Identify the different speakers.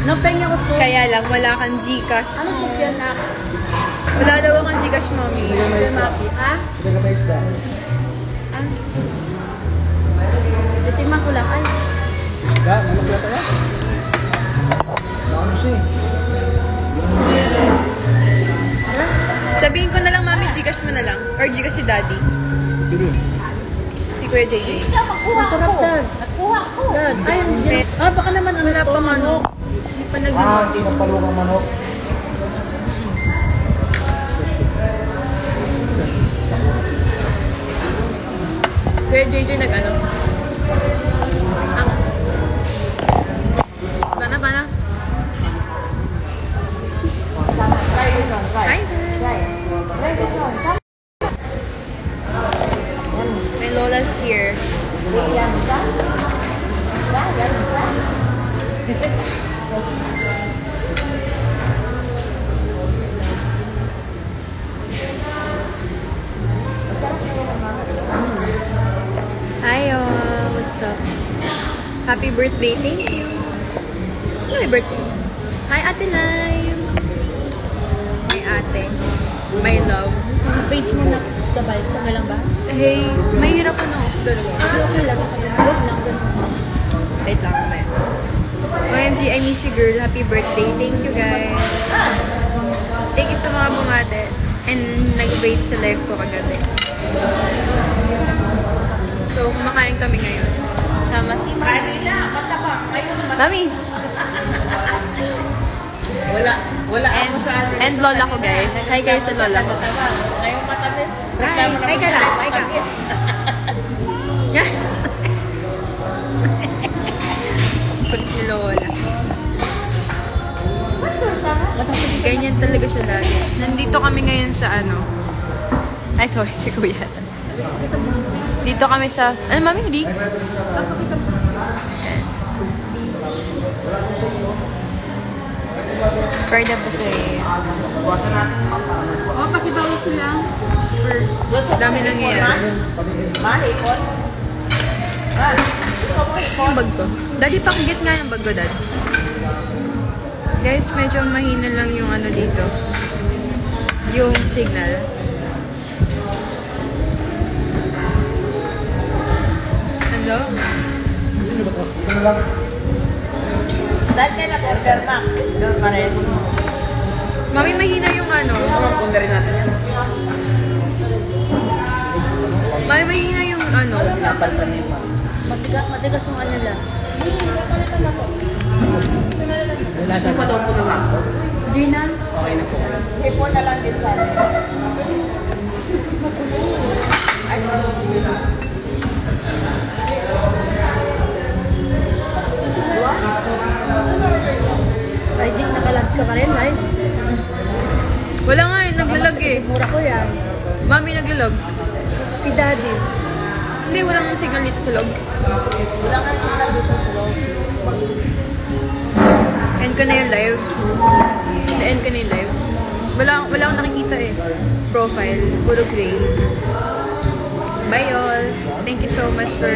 Speaker 1: Napengi ako soup.
Speaker 2: Kaya lang, wala kang Gcash.
Speaker 1: Ano soup yan, nak?
Speaker 2: Wala daw akong Gcash, Mami.
Speaker 1: Ha?
Speaker 3: Hindi ka may isda.
Speaker 1: Titigman ko lang. Ay.
Speaker 3: Isda? Mamagla tayo? Ano siya eh?
Speaker 2: Sabihin ko na lang, Mami, Gcash mo na lang. Or Gcash si Daddy. Si Kuya JJ.
Speaker 1: Masarap, Dad. Nakuha ko. Dad, ay,
Speaker 2: Okay.
Speaker 1: baka naman ano
Speaker 2: Wala
Speaker 1: to,
Speaker 2: pa manok. Hindi pa nag-demo.
Speaker 3: Hindi magpalukang manok.
Speaker 2: Kuya JJ nag-ano? Bana? Hi, Dad. My Lola's here. Hi, what's up? Happy birthday, thank you. It's my birthday. Hi, Ate Lime. My ate. My love.
Speaker 1: Page mo na sabay. Okay lang ba?
Speaker 2: Hey, mahirap ano. Dalawa.
Speaker 1: Okay lang. Huwag lang.
Speaker 2: Wait lang, mamaya. OMG, I miss you, girl. Happy birthday. Thank you, guys. Thank you sa mga bumate. And nag-wait sa live ko kagabi. So, kumakain kami ngayon. Sama si Mami. Mami!
Speaker 1: Wala ako sa ano.
Speaker 2: And lola ko, guys. Hi, guys, sa lola ko.
Speaker 1: Ngayong matamis.
Speaker 2: Hi ka lang. Hi ka. Kulit ni lola. Ganyan talaga siya lagi. Nandito kami ngayon sa ano. Ay, sorry, si Kuya. Dito kami sa... Ano, Mami? Leaks? For the buffet.
Speaker 1: Pakibawi ko lang.
Speaker 2: Super. Dami nangyayari. Yung bag ko. Daddy, pakigit nga yung bag ko, Dad. Guys, medyo mahina lang yung ano dito. Yung signal. Ano?
Speaker 3: Ano lang?
Speaker 1: Saan ka nag-order, Mac? Doon pa rin.
Speaker 2: Mami, mahina yung ano.
Speaker 1: Order natin yan.
Speaker 2: Mami, mahina yung ano.
Speaker 1: Napalpan niyo yung mas. Matigas yung ano lang. Gusto pa daw po naman.
Speaker 2: Hindi na.
Speaker 1: Okay na po. Ipon na lang din sana. Ay, Isaac, nakalag ka pa rin, right?
Speaker 2: Wala nga eh, naglalag eh.
Speaker 1: Mura ko yan.
Speaker 2: Mami, naglalag.
Speaker 1: Si Daddy.
Speaker 2: Hindi, walang signal dito sa loob.
Speaker 1: Wala ka signal dito sa loob.
Speaker 2: End ko na yung live. Na-end ko na yung live. Wala akong nakikita eh. Profile. Puro gray. Bye all. Thank you so much for